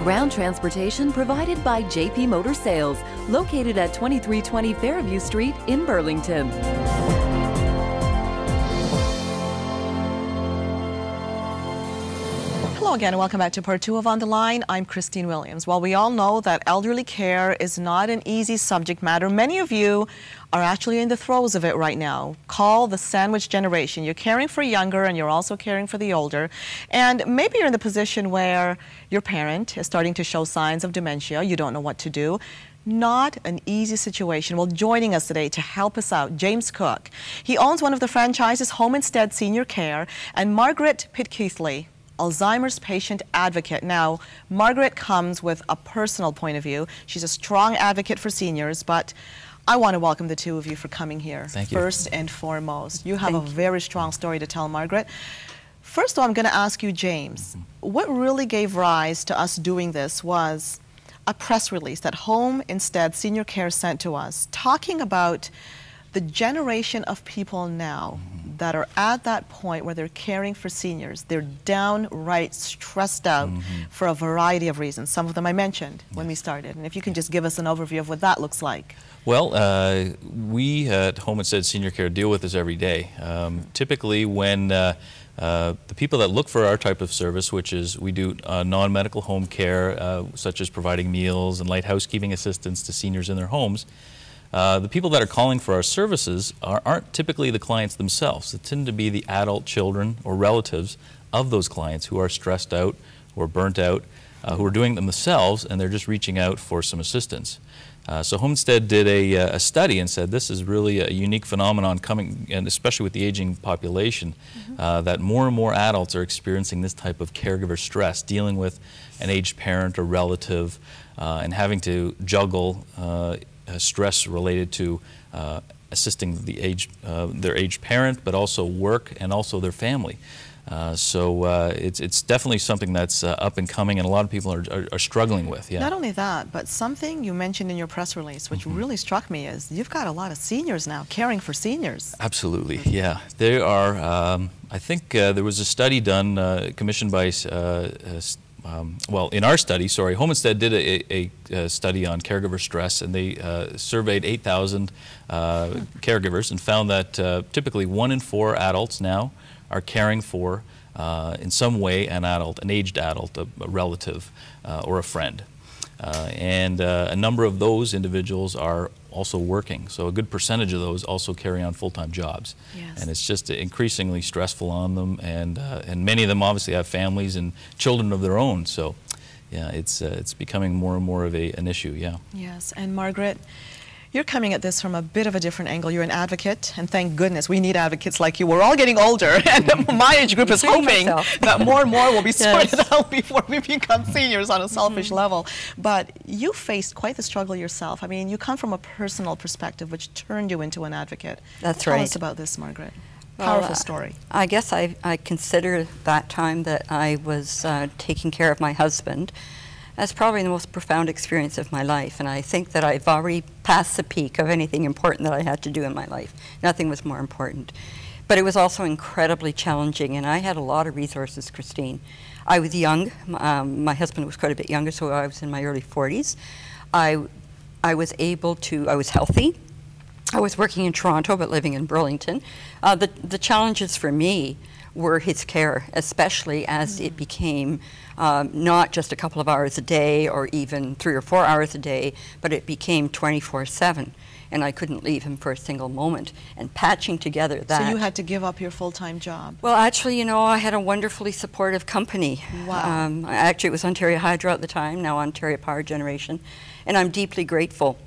Speaker 4: Ground transportation provided by JP Motor Sales, located at 2320 Fairview Street in Burlington.
Speaker 1: Hello again and welcome back to part 2 of On the Line. I'm Christine Williams. Well, we all know that elderly care is not an easy subject matter. Many of you are actually in the throes of it right now. Call the sandwich generation. You're caring for younger and you're also caring for the older. And maybe you're in the position where your parent is starting to show signs of dementia. You don't know what to do. Not an easy situation. Well, joining us today to help us out, James Cook. He owns one of the franchises, Home Instead Senior Care, and Margaret Pitkeithley, Alzheimer's patient advocate. Now, Margaret comes with a personal point of view. She's a strong advocate for seniors, but I want to welcome the two of you for coming here.
Speaker 5: Thank you.
Speaker 1: First and foremost, you have a very strong story to tell, Margaret. First of all, I'm going to ask you, James, what really gave rise to us doing this was a press release that Home Instead Senior Care sent to us, talking about the generation of people now that are at that point where they're caring for seniors. They're downright stressed out for a variety of reasons. Some of them I mentioned when we started. And if you can just give us an overview of what that looks like.
Speaker 5: Well, we at Home Instead Senior Care deal with this every day. Typically when the people that look for our type of service, which is we do non-medical home care, such as providing meals and light housekeeping assistance to seniors in their homes, the people that are calling for our services aren't typically the clients themselves. They tend to be the adult children or relatives of those clients who are stressed out or burnt out, who are doing it themselves, and they're just reaching out for some assistance. So Home Instead did a study and said this is really a unique phenomenon coming, and especially with the aging population, that more and more adults are experiencing this type of caregiver stress, dealing with an aged parent or relative, and having to juggle stress related to assisting their aged parent, but also work and also their family. So it's definitely something that's up and coming, and a lot of people are struggling with. Yeah.
Speaker 1: Not only that, but something you mentioned in your press release, which really struck me, is you've got a lot of seniors now caring for seniors.
Speaker 5: Absolutely, yeah. There are. I think there was a study done, commissioned by. Well, in our study, Home Instead did a study on caregiver stress, and they surveyed 8,000 caregivers and found that typically 1 in 4 adults now are caring for, in some way, an aged adult, a relative, or a friend. And a number of those individuals are also working. So a good percentage of those also carry on full-time jobs.
Speaker 1: Yes.
Speaker 5: And it's just increasingly stressful on them, and many of them obviously have families and children of their own. So yeah, it's becoming more and more of an issue, yeah.
Speaker 1: Yes, and Margaret, you're coming at this from a bit of a different angle. You're an advocate, and thank goodness we need advocates like you. We're all getting older, and my age group is hoping that more and more will be sorted out before we become seniors on a selfish level. But you faced quite the struggle yourself. I mean, you come from a personal perspective, which turned you into an advocate.
Speaker 6: That's right.
Speaker 1: Tell us about this, Margaret. Powerful story.
Speaker 6: I guess I consider that time that I was taking care of my husband as probably the most profound experience of my life, and I think that I've already passed the peak of anything important that I had to do in my life. Nothing was more important. But it was also incredibly challenging, and I had a lot of resources, Christine. I was young. My husband was quite a bit younger, so I was in my early 40s. I was healthy. I was working in Toronto, but living in Burlington. The challenges for me were his care, especially as it became not just a couple of hours a day or even 3 or 4 hours a day, but it became 24/7, and I couldn't leave him for a single moment. And patching together that...
Speaker 1: So you had to give up your full-time job?
Speaker 6: Well, actually, you know, I had a wonderfully supportive company.
Speaker 1: Wow.
Speaker 6: Actually, it was Ontario Hydro at the time, now Ontario Power Generation, and I'm deeply grateful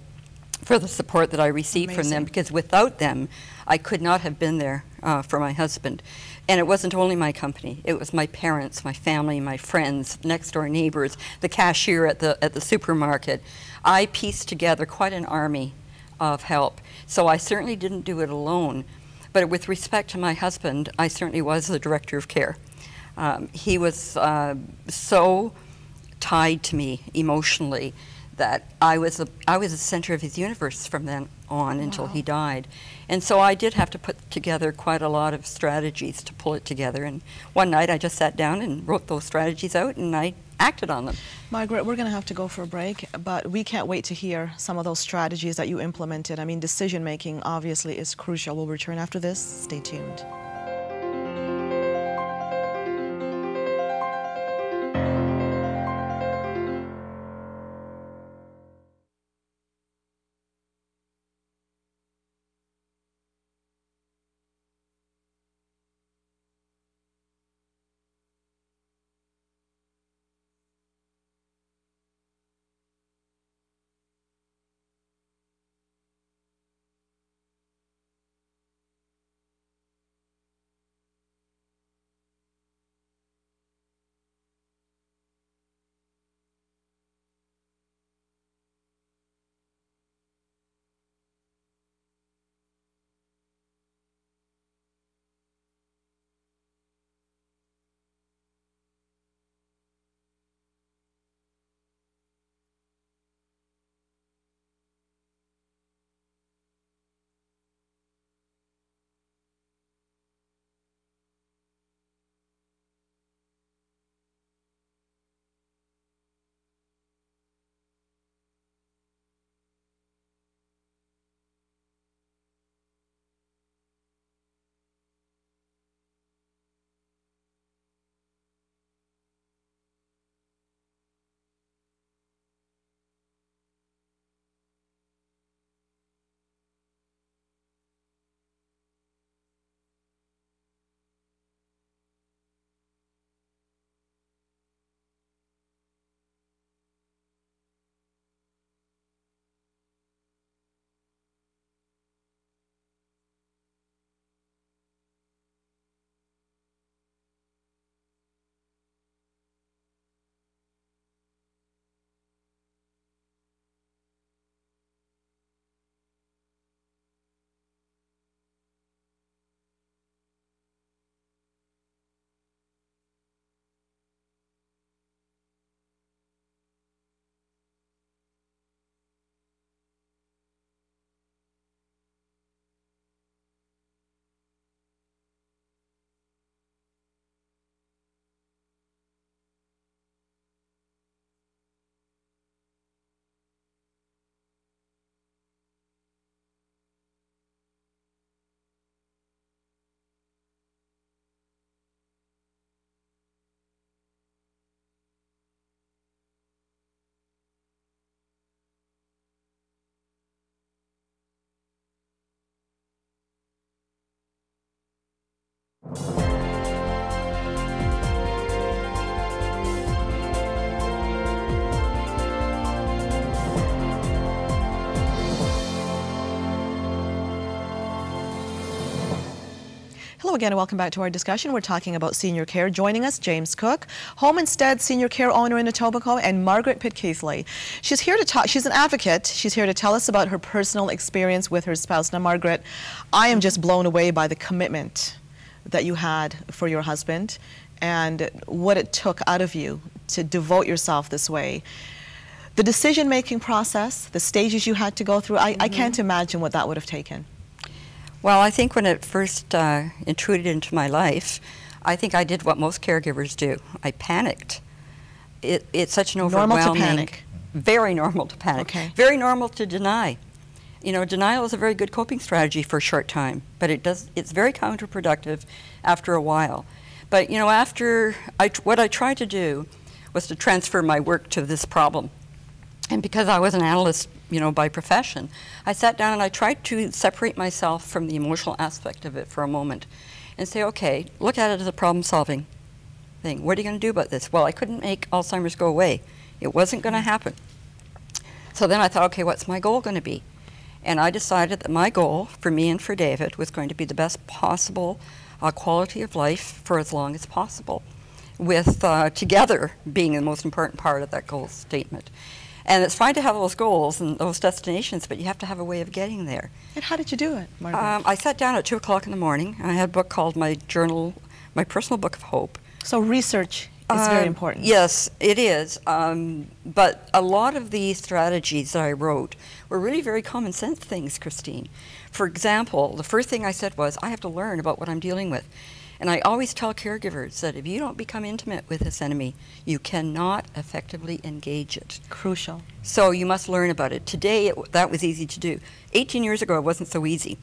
Speaker 6: for the support that I received from them, because without them, I could not have been there for my husband. And it wasn't only my company, it was my parents, my family, my friends, next door neighbors, the cashier at the supermarket. I pieced together quite an army of help. So I certainly didn't do it alone. But with respect to my husband, I certainly was the director of care. He was so tied to me emotionally that I was the center of his universe from then on until he died. And so I did have to put together quite a lot of strategies to pull it together. And one night I just sat down and wrote those strategies out, and I acted on them.
Speaker 1: Margaret, we're going to have to go for a break, but we can't wait to hear some of those strategies that you implemented. I mean, decision making obviously is crucial. We'll return after this. Stay tuned. Hello again and welcome back to our discussion. We're talking about senior care. Joining us, James Cook, Home Instead senior care owner in Etobicoke, and Margaret Pitt-Keithley. She's here to talk, she's an advocate. She's here to tell us about her personal experience with her spouse. Now, Margaret, I am just blown away by the commitment that you had for your husband and what it took out of you to devote yourself this way. The decision-making process, the stages you had to go through, I can't imagine what that would have taken.
Speaker 6: Well, I think when it first intruded into my life, I think I did what most caregivers do. I panicked. It's such an overwhelming...
Speaker 1: Normal to panic.
Speaker 6: Very normal to panic. Okay. Very normal to deny. You know, denial is a very good coping strategy for a short time, but it's very counterproductive after a while. But, you know, what I tried to do was to transfer my work to this problem. And because I was an analyst, you know, by profession, I sat down and I tried to separate myself from the emotional aspect of it for a moment and say, okay, look at it as a problem-solving thing. What are you going to do about this? Well, I couldn't make Alzheimer's go away. It wasn't going to happen. So then I thought, okay, what's my goal going to be? And I decided that my goal for me and for David was going to be the best possible quality of life for as long as possible, with together being the most important part of that goal statement. And it's fine to have those goals and those destinations, but you have to have a way of getting there.
Speaker 1: And how did you do it, Margaret?
Speaker 6: I sat down at 2 o'clock in the morning, and I had a book called my journal, my personal book of hope.
Speaker 1: So research is very important.
Speaker 6: Yes, it is. But a lot of the strategies that I wrote were really very common sense things, Christine. For example, the first thing I said was, I have to learn about what I'm dealing with. And I always tell caregivers that if you don't become intimate with this enemy, you cannot effectively engage it.
Speaker 1: Crucial.
Speaker 6: So you must learn about it. Today, that was easy to do. 18 years ago, it wasn't so easy.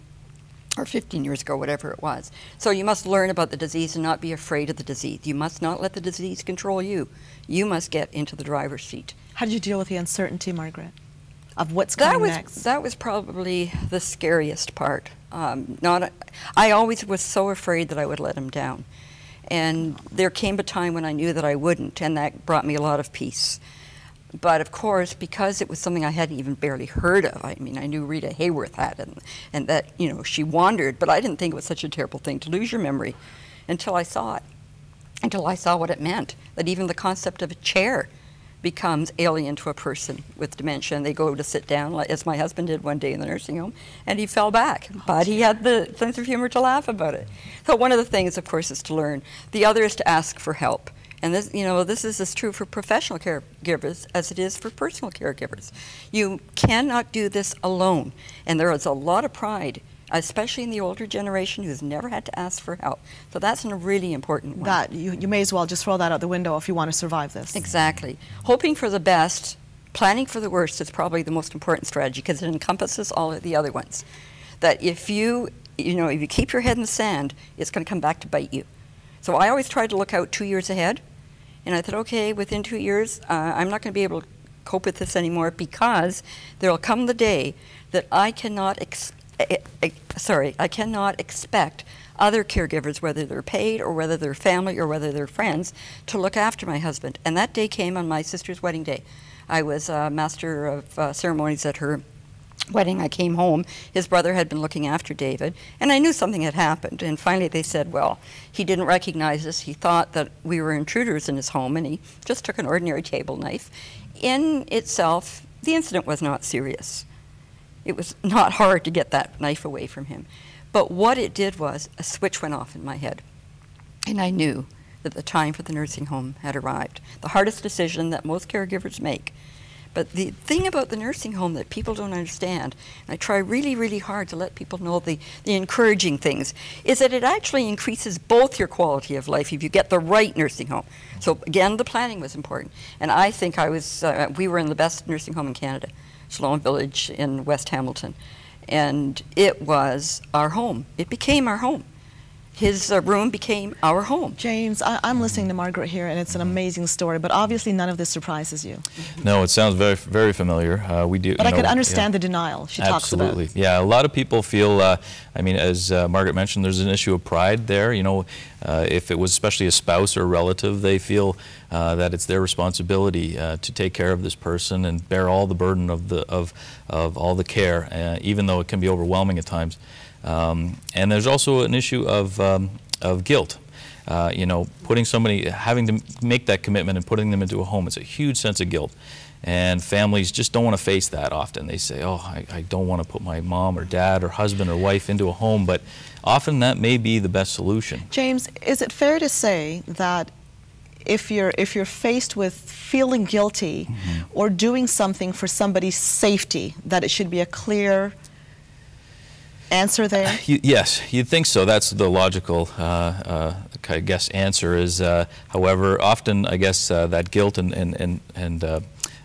Speaker 6: Or 15 years ago, whatever it was. So you must learn about the disease and not be afraid of the disease. You must not let the disease control you. You must get into the driver's seat.
Speaker 1: How did you deal with the uncertainty, Margaret, of what's coming next?
Speaker 6: That was probably the scariest part. I always was so afraid that I would let him down. And there came a time when I knew that I wouldn't, and that brought me a lot of peace. But of course, because it was something I hadn't even barely heard of, I mean, I knew Rita Hayworth had, and that, you know, she wandered, but I didn't think it was such a terrible thing to lose your memory until I saw it, until I saw what it meant, that even the concept of a chair becomes alien to a person with dementia, and they go to sit down, like, as my husband did one day in the nursing home, and he fell back, but he had the sense of humor to laugh about it. So one of the things, of course, is to learn. The other is to ask for help. And this, you know, this is as true for professional caregivers as it is for personal caregivers. You cannot do this alone, and there is a lot of pride, especially in the older generation who's never had to ask for help. So that's a really important one.
Speaker 1: That, you may as well just throw that out the window if you want to survive this.
Speaker 6: Exactly. Hoping for the best, planning for the worst is probably the most important strategy because it encompasses all of the other ones. That if you keep your head in the sand, it's going to come back to bite you. So I always tried to look out 2 years ahead. And I thought, okay, within 2 years, I'm not going to be able to cope with this anymore because there will come the day that I cannot expect other caregivers, whether they're paid or whether they're family or whether they're friends, to look after my husband. And that day came on my sister's wedding day. I was master of ceremonies at her wedding. I came home. His brother had been looking after David, and I knew something had happened. And finally they said, well, he didn't recognize us. He thought that we were intruders in his home, and he just took an ordinary table knife. In itself, the incident was not serious. It was not hard to get that knife away from him. But what it did was a switch went off in my head, and I knew that the time for the nursing home had arrived. The hardest decision that most caregivers make. But the thing about the nursing home that people don't understand, and I try really, really hard to let people know the encouraging things, is that it actually increases both your quality of life if you get the right nursing home. So again, the planning was important. And I think we were in the best nursing home in Canada, Sloan Village in West Hamilton. And it was our home. It became our home. His room became our home.
Speaker 1: James, I'm listening to Margaret here, and it's an amazing story, but obviously none of this surprises you.
Speaker 5: No, it sounds very, very familiar. We do.
Speaker 1: But I could understand the denial she talks about.
Speaker 5: Absolutely. Yeah, a lot of people feel, I mean, as Margaret mentioned, there's an issue of pride there. You know, if it was especially a spouse or a relative, they feel that it's their responsibility to take care of this person and bear all the burden of all the care, even though it can be overwhelming at times. And there's also an issue of guilt. You know, putting somebody, having to make that commitment and putting them into a home, it's a huge sense of guilt. And families just don't want to face that often. They say, oh, I don't want to put my mom or dad or husband or wife into a home, but often that may be the best solution.
Speaker 1: James, is it fair to say that if you're faced with feeling guilty or doing something for somebody's safety, that it should be a clear answer there?
Speaker 5: Yes, you'd think so. That's the logical, I guess, answer is, however, often, I guess, that guilt and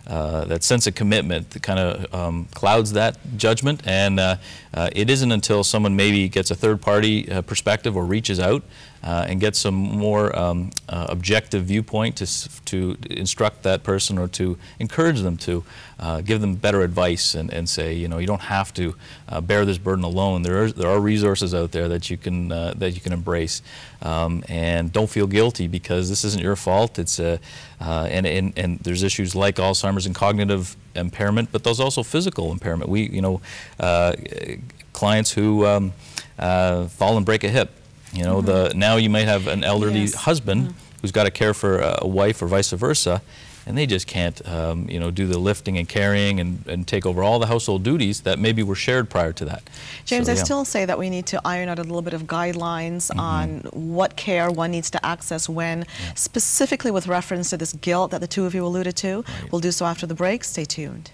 Speaker 5: that sense of commitment kind of clouds that judgment, and it isn't until someone maybe gets a third-party perspective or reaches out and gets some more objective viewpoint to instruct that person or to encourage them to give them better advice and say, you know, you don't have to bear this burden alone. There are resources out there that you can embrace, and don't feel guilty because this isn't your fault. It's and there's issues like Alzheimer's and cognitive impairment, but there's also physical impairment. We, you know, clients who fall and break a hip. You know, now you might have an elderly husband who's got to care for a wife or vice versa, and they just can't, you know, do the lifting and carrying and take over all the household duties that maybe were shared prior to that.
Speaker 1: James,
Speaker 5: So,
Speaker 1: I still say that we need to iron out a little bit of guidelines on what care one needs to access when, specifically with reference to this guilt that the two of you alluded to. We'll do so after the break. Stay tuned.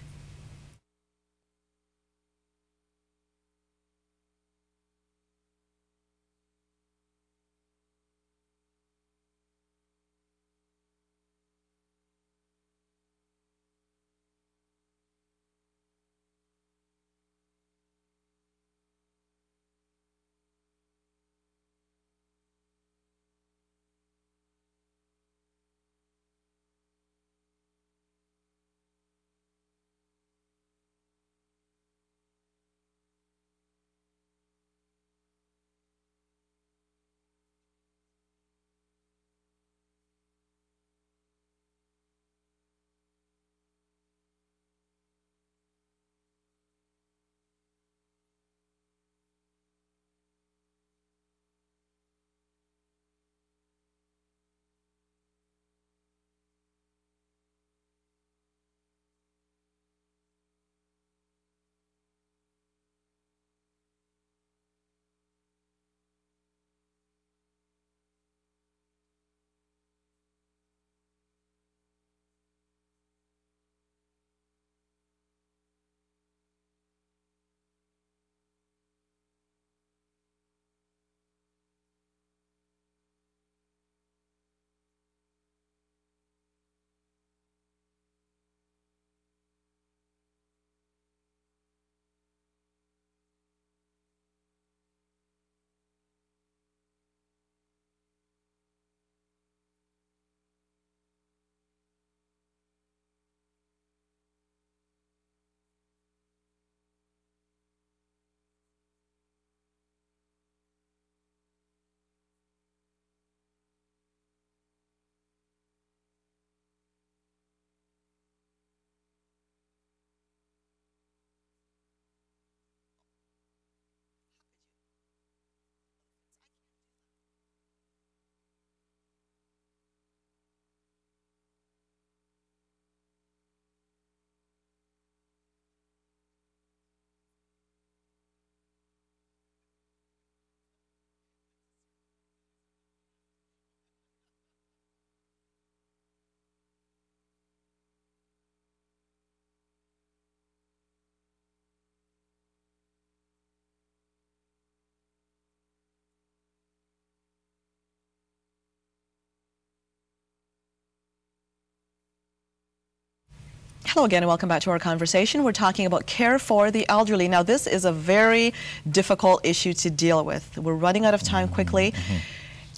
Speaker 1: Hello again and welcome back to our conversation. We're talking about care for the elderly. Now this is a very difficult issue to deal with. We're running out of time quickly.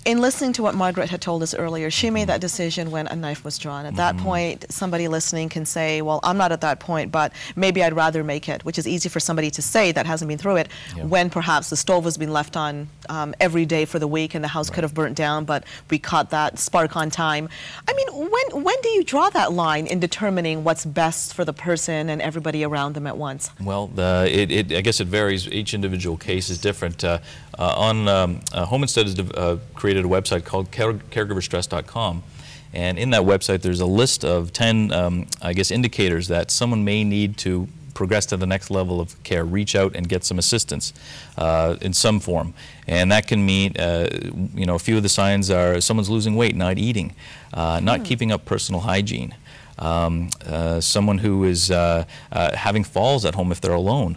Speaker 1: In listening to what Margaret had told us earlier, she made that decision when a knife was drawn. At that point, somebody listening can say, well, I'm not at that point, but maybe I'd rather make it, which is easy for somebody to say that hasn't been through it, when perhaps the stove has been left on every day for the week and the house could have burnt down, but we caught that spark on time. I mean, when do you draw that line in determining what's best for the person and everybody around them at once?
Speaker 5: Well, I guess it varies. Each individual case is different. Home Instead has created a website called caregiverstress.com, and in that website there's a list of 10 I guess indicators that someone may need to progress to the next level of care, reach out and get some assistance in some form. And that can mean, you know, a few of the signs are someone's losing weight, not eating, not keeping up personal hygiene, someone who is having falls at home if they're alone,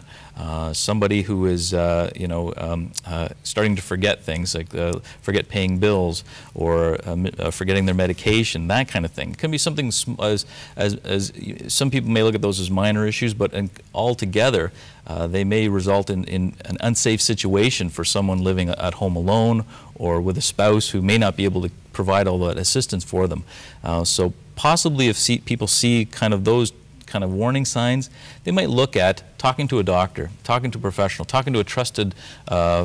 Speaker 5: somebody who is you know, starting to forget things like forget paying bills or forgetting their medication, that kind of thing. It can be something as some people may look at those as minor issues, but altogether they may result in an unsafe situation for someone living at home alone or with a spouse who may not be able to provide all that assistance for them. So possibly if people see kind of those kind of warning signs, they might look at talking to a doctor, talking to a professional, talking to a trusted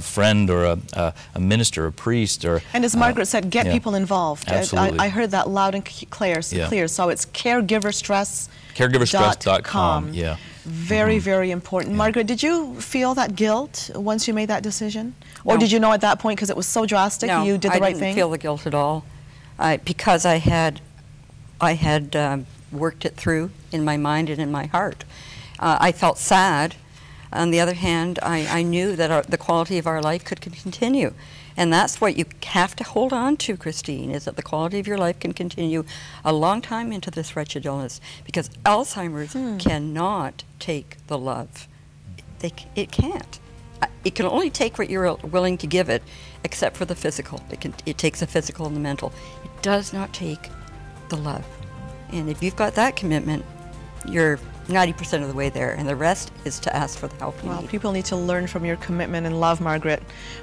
Speaker 5: friend or a minister, a priest, or
Speaker 1: and as Margaret said, get people involved.
Speaker 5: Absolutely.
Speaker 1: I heard that loud and clear. So it's caregiverstress.com.
Speaker 5: Yeah.
Speaker 1: Very, very important. Margaret, did you feel that guilt once you made that decision? Or did you know at that point, because it was so drastic, you did the right thing?
Speaker 6: I didn't feel the guilt at all. Because I had worked it through in my mind and in my heart. I felt sad. On the other hand, I knew that the quality of our life could continue. And that's what you have to hold on to, Christine, is that the quality of your life can continue a long time into this wretched illness. Because Alzheimer's cannot take the love. It can't. It can only take what you're willing to give it, except for the physical. It takes the physical and the mental. It does not take the love. And if you've got that commitment, you're 90% of the way there, and the rest is to ask for the help you need.
Speaker 1: People need to learn from your commitment and love, Margaret.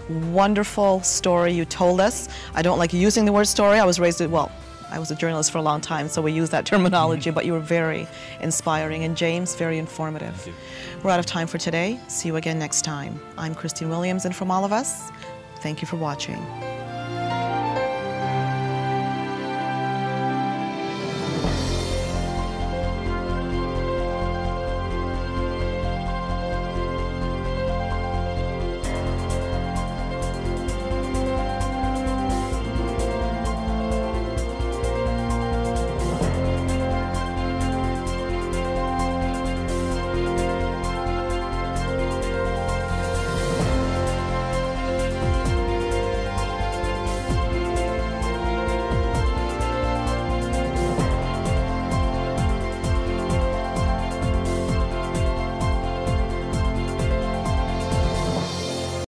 Speaker 1: Wonderful story you told us. I don't like using the word story. I was raised, well, I was a journalist for a long time, so we use that terminology, but you were very inspiring. And James, very informative.
Speaker 5: Thank you.
Speaker 1: We're out of time for today. See you again next time. I'm Christine Williams, and from all of us, thank you for watching.